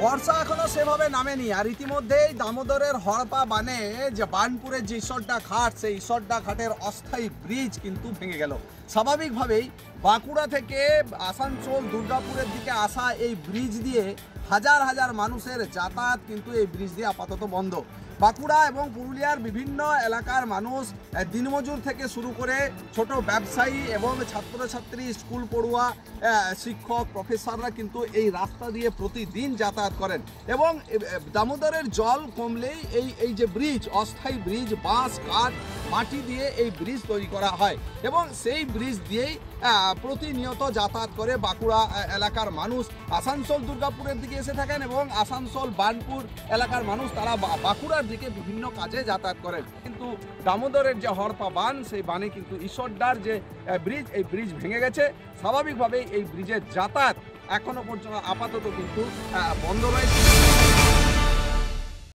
বর্ষা এখনো সেভাবে নামেনি, আর ইতিমধ্যেই দামোদরের হড়পা বানে যে বার্নপুরের যে ঈশ্বরডা ঘাট, সেই ঈশ্বরডা ঘাটের অস্থায়ী ব্রিজ কিন্তু ভেঙে গেল। স্বাভাবিকভাবেই বাঁকুড়া থেকে আসানসোল দুর্গাপুরের দিকে আসা এই ব্রিজ দিয়ে হাজার হাজার মানুষের যাতায়াত কিন্তু এই ব্রিজ দিয়ে আপাতত বন্ধ। বাঁকুড়া এবং পুরুলিয়ার বিভিন্ন এলাকার মানুষ দিনমজুর থেকে শুরু করে ছোট ব্যবসায়ী এবং ছাত্রছাত্রী, স্কুল পড়ুয়া, শিক্ষক, প্রফেসররা কিন্তু এই রাস্তা দিয়ে প্রতিদিন যাতায়াত করেন। এবং দামোদরের জল কমলেই এই যে ব্রিজ, অস্থায়ী ব্রিজ, বাঁশ কাঠ মাটি দিয়ে এই ব্রিজ তৈরি করা হয় এবং সেই ব্রিজ দিয়েই প্রতিনিয়ত যাতায়াত করে বাঁকুড়া এলাকার মানুষ। আসানসোল দুর্গাপুরের দিকে এসে থাকেন এবং আসানসোল বার্নপুর এলাকার মানুষ তারা বাঁকুড়ার দিকে বিভিন্ন কাজে যাতায়াত করেন। কিন্তু দামোদরের যে হড়পা বান, সেই বানে কিন্তু ঈশ্বরডার যে ব্রিজ, এই ব্রিজ ভেঙে গেছে। স্বাভাবিকভাবেই এই ব্রিজের যাতায়াত এখনো পর্যন্ত আপাতত কিন্তু বন্ধ রয়েছে।